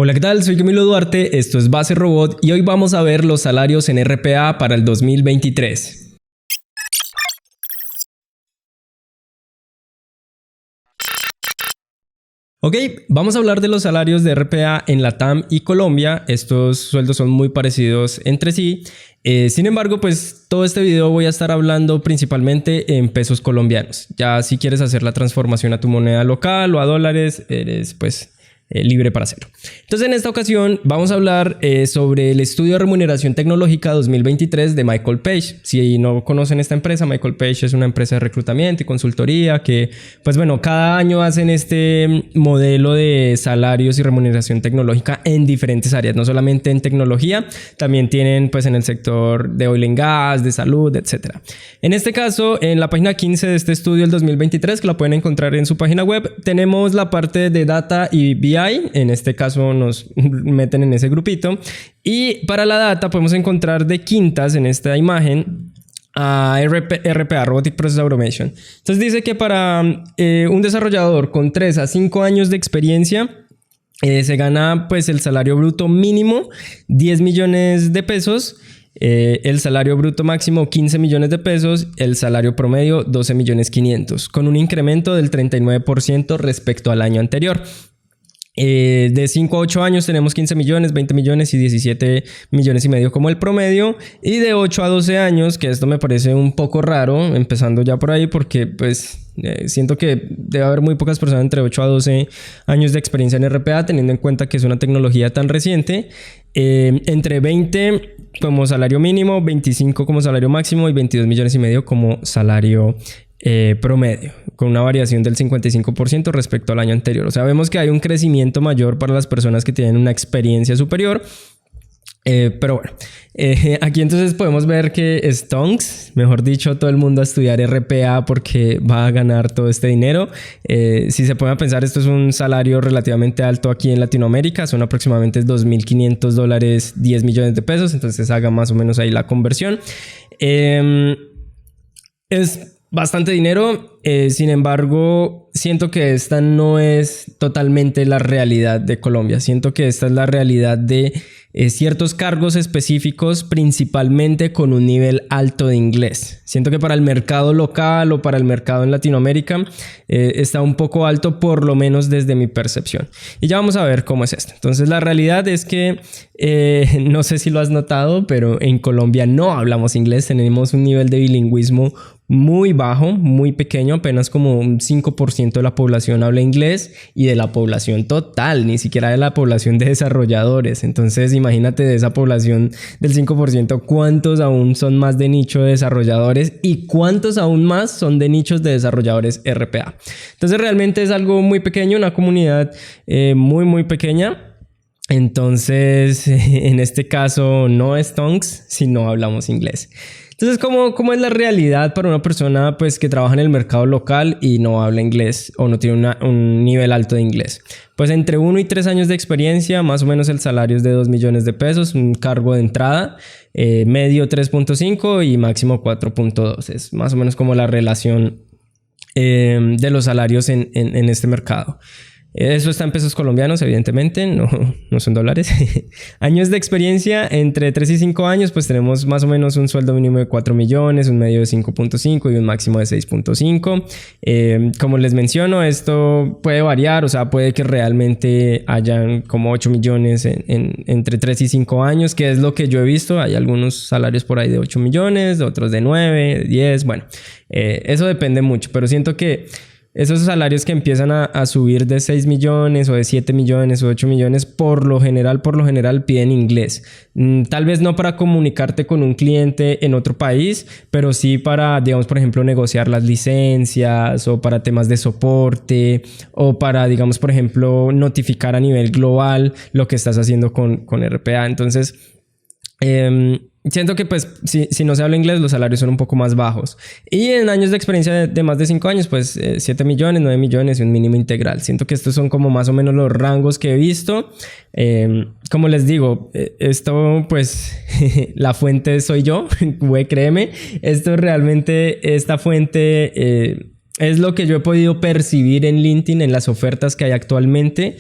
Hola, ¿qué tal? Soy Camilo Duarte, esto es Base Robot y hoy vamos a ver los salarios en RPA para el 2023. Ok, vamos a hablar de los salarios de RPA en LATAM y Colombia. Estos sueldos son muy parecidos entre sí. Sin embargo, pues todo este video voy a estar hablando principalmente en pesos colombianos. Ya si quieres hacer la transformación a tu moneda local o a dólares, eres libre para hacerlo. Entonces en esta ocasión vamos a hablar sobre el estudio de remuneración tecnológica 2023 de Michael Page. Si no conocen esta empresa, Michael Page es una empresa de reclutamiento y consultoría que pues bueno, cada año hacen este modelo de salarios y remuneración tecnológica en diferentes áreas, no solamente en tecnología, también tienen pues en el sector de oil and gas, de salud, etcétera. En este caso, en la página 15 de este estudio del 2023, que la pueden encontrar en su página web, tenemos la parte de data y BI. En este caso nos meten en ese grupito y para la data podemos encontrar de quintas en esta imagen a RPA, Robotic Process Automation. Entonces dice que para un desarrollador con 3 a 5 años de experiencia se gana pues el salario bruto mínimo 10 millones de pesos, el salario bruto máximo 15 millones de pesos, el salario promedio 12 millones 500, con un incremento del 39% respecto al año anterior. De 5 a 8 años tenemos 15 millones, 20 millones y 17 millones y medio como el promedio. Y de 8 a 12 años, que esto me parece un poco raro, empezando ya por ahí porque pues siento que debe haber muy pocas personas entre 8 a 12 años de experiencia en RPA, teniendo en cuenta que es una tecnología tan reciente. Entre 20 como salario mínimo, 25 como salario máximo y 22 millones y medio como salario promedio, con una variación del 55% respecto al año anterior. O sea, vemos que hay un crecimiento mayor para las personas que tienen una experiencia superior. Pero bueno, aquí entonces podemos ver que Stonks, mejor dicho, todo el mundo a estudiar RPA porque va a ganar todo este dinero. Si se pueden pensar, esto es un salario relativamente alto aquí en Latinoamérica, son aproximadamente $2.500, 10 millones de pesos, entonces haga más o menos ahí la conversión. Es bastante dinero, sin embargo, siento que esta no es totalmente la realidad de Colombia. Siento que esta es la realidad de ciertos cargos específicos, principalmente con un nivel alto de inglés. Siento que para el mercado local o para el mercado en Latinoamérica está un poco alto, por lo menos desde mi percepción. Y ya vamos a ver cómo es esto. Entonces la realidad es que, no sé si lo has notado, pero en Colombia no hablamos inglés. Tenemos un nivel de bilingüismo muy bajo, muy pequeño, apenas como un 5% de la población habla inglés y de la población total, ni siquiera de la población de desarrolladores. Entonces imagínate de esa población del 5%, cuántos aún son más de nicho de desarrolladores y cuántos aún más son de nichos de desarrolladores RPA. Entonces realmente es algo muy pequeño, una comunidad muy pequeña. Entonces en este caso no es Tonks si no hablamos inglés. Entonces, ¿cómo es la realidad para una persona pues, que trabaja en el mercado local y no habla inglés o no tiene un nivel alto de inglés? Pues entre 1 y 3 años de experiencia, más o menos el salario es de 2 millones de pesos, un cargo de entrada, medio 3.5 y máximo 4.2. Es más o menos como la relación de los salarios en este mercado. Eso está en pesos colombianos, evidentemente, no son dólares. Años de experiencia, entre 3 y 5 años, pues tenemos más o menos un sueldo mínimo de 4 millones, un medio de 5.5 y un máximo de 6.5. Como les menciono, esto puede variar, o sea, puede que realmente hayan como 8 millones entre 3 y 5 años, que es lo que yo he visto. Hay algunos salarios por ahí de 8 millones, otros de 9, de 10, bueno, eso depende mucho, pero siento que esos salarios que empiezan a subir de 6 millones o de 7 millones o 8 millones, por lo general piden inglés. Tal vez no para comunicarte con un cliente en otro país, pero sí para, digamos, por ejemplo, negociar las licencias o para temas de soporte o para, digamos, por ejemplo, notificar a nivel global lo que estás haciendo con RPA. Entonces, siento que pues si no se habla inglés los salarios son un poco más bajos y en años de experiencia de más de 5 años pues 7 millones, 9 millones y un mínimo integral. Siento que estos son como más o menos los rangos que he visto. Como les digo, esto pues la fuente soy yo, güey, créeme, esto realmente, esta fuente es lo que yo he podido percibir en LinkedIn, en las ofertas que hay actualmente.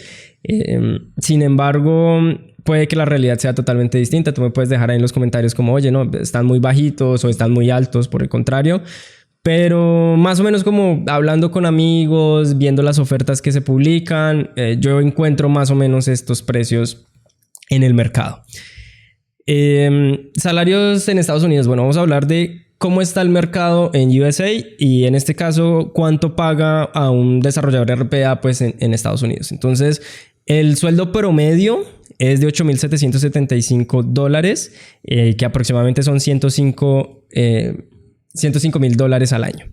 Sin embargo, puede que la realidad sea totalmente distinta. Tú me puedes dejar ahí en los comentarios como, oye, no, están muy bajitos o están muy altos, por el contrario. Pero más o menos como hablando con amigos, viendo las ofertas que se publican, yo encuentro más o menos estos precios en el mercado. Salarios en Estados Unidos. Bueno, vamos a hablar de cómo está el mercado en USA y en este caso cuánto paga a un desarrollador RPA pues en Estados Unidos. Entonces, el sueldo promedio es de $8,775, que aproximadamente son $105,000 al año.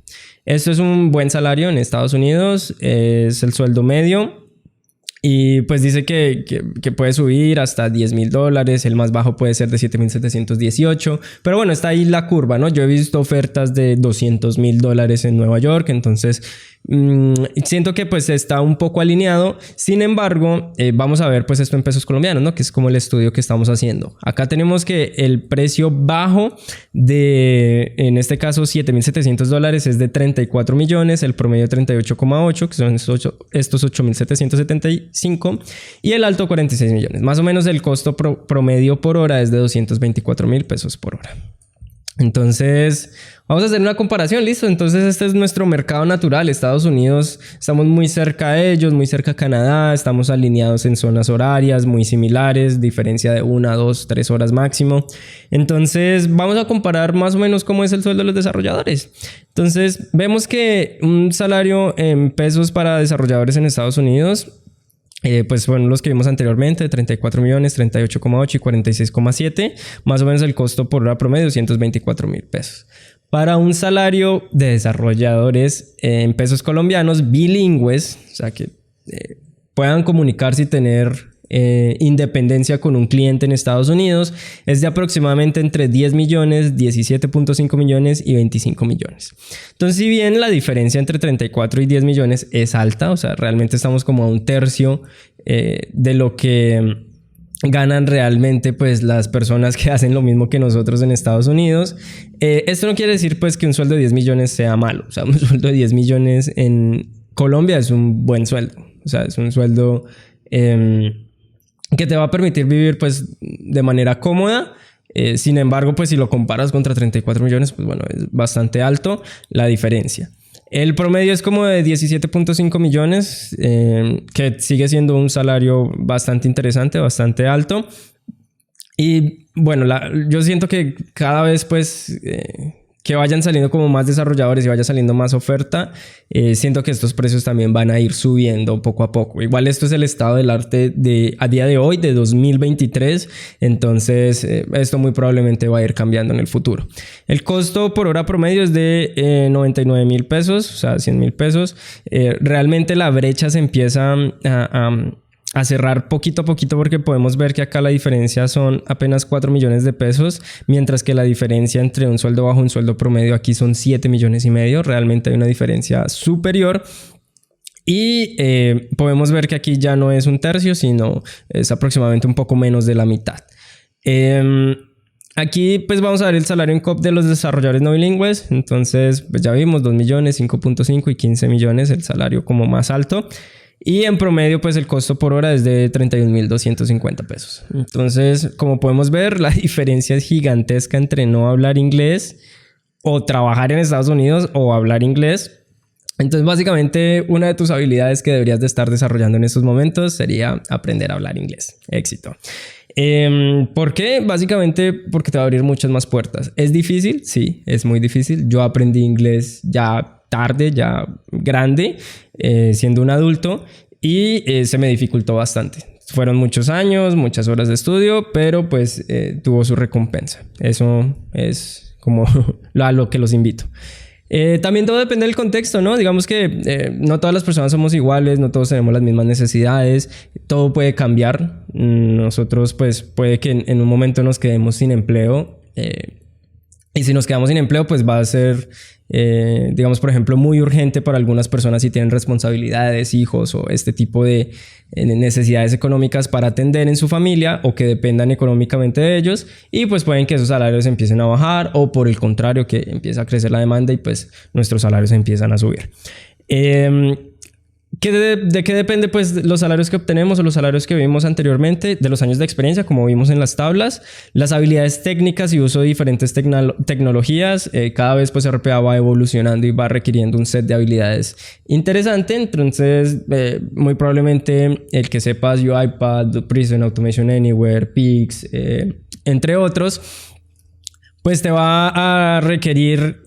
Esto es un buen salario en Estados Unidos, es el sueldo medio. Y pues dice que puede subir hasta $10,000, el más bajo puede ser de $7,718, pero bueno, está ahí la curva, ¿no? Yo he visto ofertas de $200,000 en Nueva York, entonces siento que pues está un poco alineado. Sin embargo, vamos a ver pues esto en pesos colombianos, ¿no? Que es como el estudio que estamos haciendo. Acá tenemos que el precio bajo de, en este caso, $7,700 es de 34 millones, el promedio 38,8, que son estos 8,775, y el alto 46 millones. Más o menos el costo promedio por hora es de 224,000 pesos por hora. Entonces, vamos a hacer una comparación, listo. Entonces, este es nuestro mercado natural. Estados Unidos, estamos muy cerca de ellos, muy cerca a Canadá, estamos alineados en zonas horarias muy similares, diferencia de 1, 2, 3 horas máximo. Entonces, vamos a comparar más o menos cómo es el sueldo de los desarrolladores. Entonces, vemos que un salario en pesos para desarrolladores en Estados Unidos, pues fueron los que vimos anteriormente, 34 millones, 38,8 y 46,7. Más o menos el costo por hora promedio, 224,000 pesos. Para un salario de desarrolladores en pesos colombianos bilingües, o sea que puedan comunicarse y tener independencia con un cliente en Estados Unidos, es de aproximadamente entre 10 millones, 17,5 millones y 25 millones. Entonces, si bien la diferencia entre 34 y 10 millones es alta, o sea, realmente estamos como a un tercio de lo que ganan realmente pues las personas que hacen lo mismo que nosotros en Estados Unidos. Esto no quiere decir pues que un sueldo de 10 millones sea malo. O sea, un sueldo de 10 millones en Colombia es un buen sueldo. O sea, es un sueldo que te va a permitir vivir pues de manera cómoda. Sin embargo, pues si lo comparas contra 34 millones, pues bueno, es bastante alto la diferencia. El promedio es como de 17,5 millones, que sigue siendo un salario bastante interesante, bastante alto. Y bueno, yo siento que cada vez pues que vayan saliendo como más desarrolladores y vaya saliendo más oferta, siento que estos precios también van a ir subiendo poco a poco. Igual esto es el estado del arte a día de hoy, de 2023, entonces esto muy probablemente va a ir cambiando en el futuro. El costo por hora promedio es de 99,000 pesos, o sea, 100,000 pesos. Realmente la brecha se empieza a cerrar poquito a poquito, porque podemos ver que acá la diferencia son apenas 4 millones de pesos, mientras que la diferencia entre un sueldo bajo y un sueldo promedio aquí son 7 millones y medio. Realmente hay una diferencia superior. Y podemos ver que aquí ya no es un tercio, sino es aproximadamente un poco menos de la mitad. Aquí pues vamos a ver el salario en COP de los desarrolladores no bilingües. Entonces pues ya vimos 2 millones, 5,5 y 15 millones, el salario como más alto. Y en promedio, pues el costo por hora es de 31,250 pesos. Entonces, como podemos ver, la diferencia es gigantesca entre no hablar inglés o trabajar en Estados Unidos o hablar inglés. Entonces, básicamente, una de tus habilidades que deberías de estar desarrollando en estos momentos sería aprender a hablar inglés. Éxito. ¿Por qué? Básicamente porque te va a abrir muchas más puertas. ¿Es difícil? Sí, es muy difícil. Yo aprendí inglés ya tarde, ya grande, siendo un adulto, y se me dificultó bastante. Fueron muchos años, muchas horas de estudio, pero pues tuvo su recompensa. Eso es como a lo que los invito. También todo depende del contexto, ¿no? Digamos que no todas las personas somos iguales, no todos tenemos las mismas necesidades, todo puede cambiar. Nosotros pues puede que en un momento nos quedemos sin empleo, y si nos quedamos sin empleo pues va a ser digamos por ejemplo muy urgente para algunas personas si tienen responsabilidades, hijos o este tipo de necesidades económicas para atender en su familia o que dependan económicamente de ellos, y pues pueden que esos salarios empiecen a bajar, o por el contrario que empieza a crecer la demanda y pues nuestros salarios empiezan a subir. ¿De qué depende pues los salarios que obtenemos o los salarios que vimos anteriormente? De los años de experiencia, como vimos en las tablas, las habilidades técnicas y uso de diferentes tecnologías. Cada vez pues RPA va evolucionando y va requiriendo un set de habilidades interesante. Entonces, muy probablemente el que sepas UiPath, Prison, Automation Anywhere, Pix, entre otros, pues te va a requerir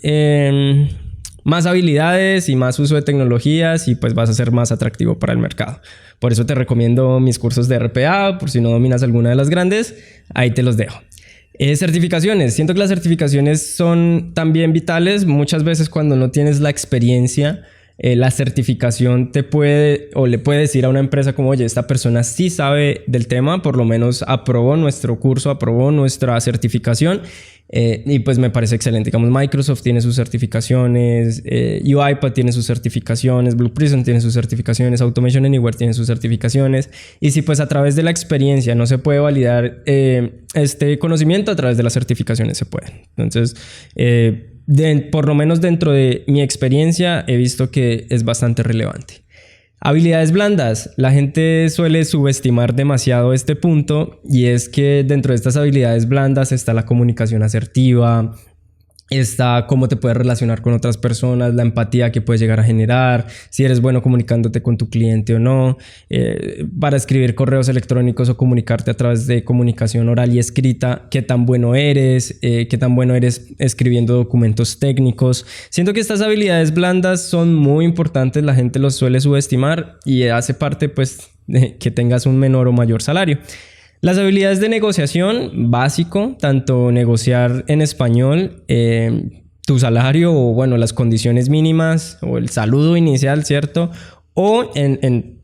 más habilidades y más uso de tecnologías y pues vas a ser más atractivo para el mercado. Por eso te recomiendo mis cursos de RPA, por si no dominas alguna de las grandes, ahí te los dejo. Certificaciones. Siento que las certificaciones son también vitales. Muchas veces cuando no tienes la experiencia, la certificación te puede o le puede decir a una empresa como, oye, esta persona sí sabe del tema, por lo menos aprobó nuestro curso, aprobó nuestra certificación. Y pues me parece excelente. Digamos, Microsoft tiene sus certificaciones, UiPath tiene sus certificaciones, Blue Prism tiene sus certificaciones, Automation Anywhere tiene sus certificaciones. Y si pues a través de la experiencia no se puede validar este conocimiento, a través de las certificaciones se puede. Entonces, por lo menos dentro de mi experiencia he visto que es bastante relevante. Habilidades blandas. La gente suele subestimar demasiado este punto y es que dentro de estas habilidades blandas está la comunicación asertiva, está cómo te puedes relacionar con otras personas, la empatía que puedes llegar a generar, si eres bueno comunicándote con tu cliente o no, para escribir correos electrónicos o comunicarte a través de comunicación oral y escrita, qué tan bueno eres escribiendo documentos técnicos. Siento que estas habilidades blandas son muy importantes, la gente los suele subestimar y hace parte pues de que tengas un menor o mayor salario. Las habilidades de negociación, básico, tanto negociar en español, tu salario o bueno, las condiciones mínimas o el saludo inicial, ¿cierto? O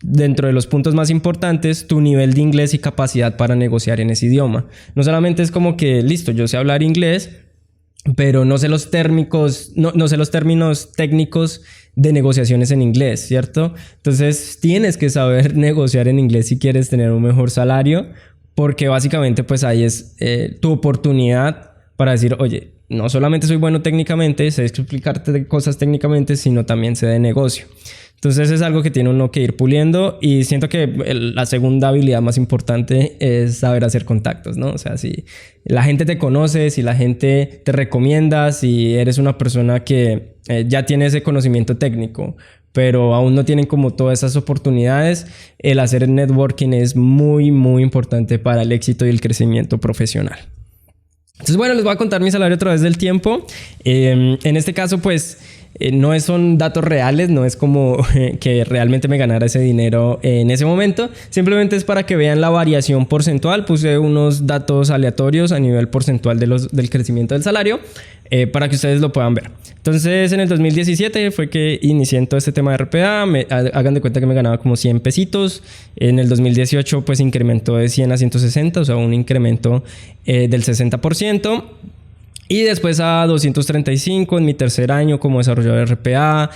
dentro de los puntos más importantes, tu nivel de inglés y capacidad para negociar en ese idioma. No solamente es como que, listo, yo sé hablar inglés, pero no sé los términos técnicos de negociaciones en inglés, ¿cierto? Entonces tienes que saber negociar en inglés si quieres tener un mejor salario, porque básicamente pues ahí es tu oportunidad para decir, oye, no solamente soy bueno técnicamente, sé explicarte cosas técnicamente, sino también sé de negocio. Entonces es algo que tiene uno que ir puliendo y siento que la segunda habilidad más importante es saber hacer contactos, ¿no? O sea, si la gente te conoce, si la gente te recomienda, si eres una persona que ya tiene ese conocimiento técnico, pero aún no tienen como todas esas oportunidades, el hacer networking es muy, muy importante para el éxito y el crecimiento profesional. Entonces, bueno, les voy a contar mi salario a través del tiempo. En este caso, pues, no son datos reales, no es como que realmente me ganara ese dinero en ese momento. Simplemente es para que vean la variación porcentual. Puse unos datos aleatorios a nivel porcentual del crecimiento del salario para que ustedes lo puedan ver. Entonces, en el 2017 fue que inicié todo este tema de RPA. Hagan de cuenta que me ganaba como 100 pesitos. En el 2018, pues, incrementó de 100 a 160, o sea, un incremento del 60%. Y después a 235 en mi tercer año como desarrollador de RPA.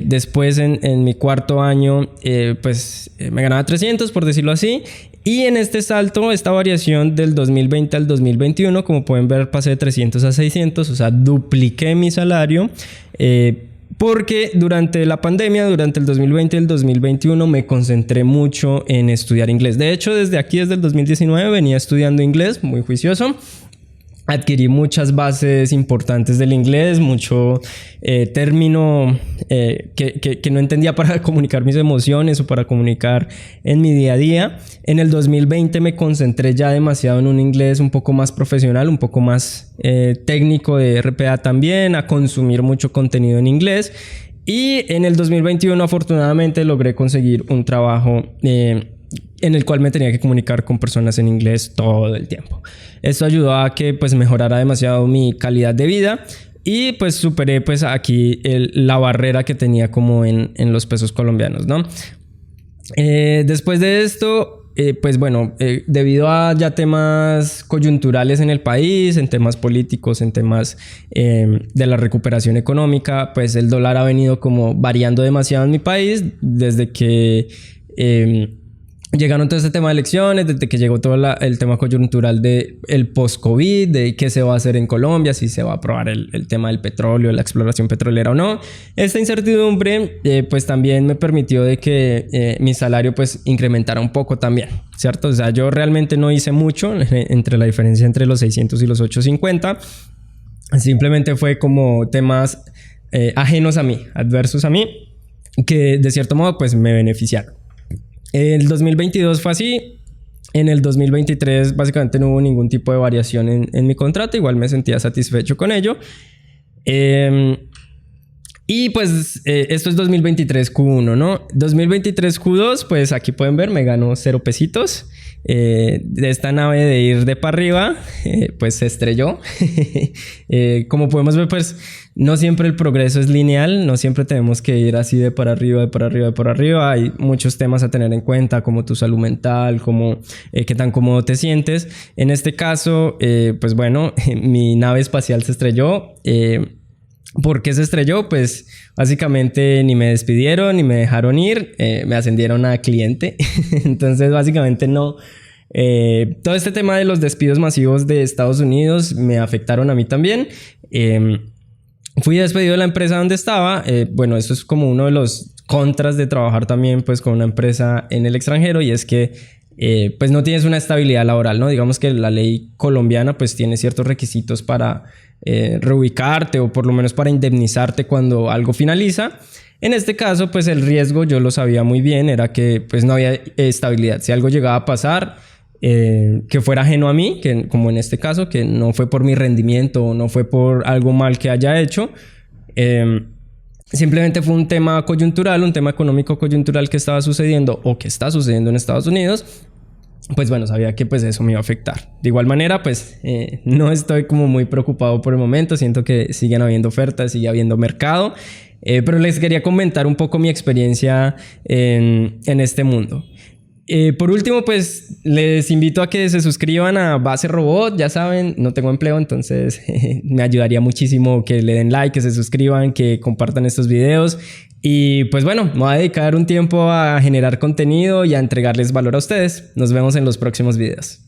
Después en mi cuarto año me ganaba 300, por decirlo así. Y en este salto, esta variación del 2020 al 2021, como pueden ver, pasé de 300 a 600, o sea, dupliqué mi salario. Porque durante la pandemia, durante el 2020 y el 2021, me concentré mucho en estudiar inglés. De hecho, desde el 2019 venía estudiando inglés, muy juicioso. Adquirí muchas bases importantes del inglés, mucho término que no entendía para comunicar mis emociones o para comunicar en mi día a día. En el 2020 me concentré ya demasiado en un inglés un poco más profesional, un poco más técnico de RPA también, a consumir mucho contenido en inglés. Y en el 2021 afortunadamente logré conseguir un trabajo en el cual me tenía que comunicar con personas en inglés todo el tiempo. Esto ayudó a que pues mejorara demasiado mi calidad de vida y pues superé pues aquí la barrera que tenía como en los pesos colombianos, ¿no? Después de esto, pues bueno, debido a ya temas coyunturales en el país, en temas políticos, en temas de la recuperación económica, pues el dólar ha venido como variando demasiado en mi país desde que llegaron todo este tema de elecciones, desde que llegó todo el tema coyuntural de el post-COVID, de qué se va a hacer en Colombia, si se va a aprobar el tema del petróleo, la exploración petrolera o no. Esta incertidumbre pues también me permitió de que mi salario pues incrementara un poco también, ¿cierto? O sea, yo realmente no hice mucho entre la diferencia entre los 600 y los 850. Simplemente fue como temas ajenos a mí, adversos a mí, que de cierto modo pues me beneficiaron. El 2022 fue así. En el 2023 básicamente no hubo ningún tipo de variación en mi contrato. Igual me sentía satisfecho con ello. Y pues esto es 2023 Q1, ¿no? 2023 Q2, pues aquí pueden ver, me ganó 0 pesitos. De esta nave de ir de para arriba, pues se estrelló. Como podemos ver, pues no siempre el progreso es lineal, no siempre tenemos que ir así de para arriba, de para arriba, de para arriba. Hay muchos temas a tener en cuenta, como tu salud mental, como qué tan cómodo te sientes. En este caso, pues bueno, mi nave espacial se estrelló. ¿Por qué se estrelló? Pues básicamente ni me despidieron ni me dejaron ir, me ascendieron a cliente. Entonces básicamente no. Todo este tema de los despidos masivos de Estados Unidos me afectaron a mí también. Fui despedido de la empresa donde estaba. Bueno, eso es como uno de los contras de trabajar también pues con una empresa en el extranjero, y es que pues no tienes una estabilidad laboral, ¿no? Digamos que la ley colombiana pues tiene ciertos requisitos para reubicarte o por lo menos para indemnizarte cuando algo finaliza. En este caso pues el riesgo, yo lo sabía muy bien, era que pues no había estabilidad. Si algo llegaba a pasar que fuera ajeno a mí, que como en este caso, que no fue por mi rendimiento o no fue por algo mal que haya hecho, simplemente fue un tema coyuntural, un tema económico coyuntural que estaba sucediendo o que está sucediendo en Estados Unidos. Pues bueno, sabía que pues eso me iba a afectar. De igual manera, pues no estoy como muy preocupado por el momento. Siento que siguen habiendo ofertas, sigue habiendo mercado. Pero les quería comentar un poco mi experiencia en este mundo. Por último, pues les invito a que se suscriban a Base Robot. Ya saben, no tengo empleo, entonces me ayudaría muchísimo que le den like, que se suscriban, que compartan estos videos. Y pues bueno, me voy a dedicar un tiempo a generar contenido y a entregarles valor a ustedes. Nos vemos en los próximos videos.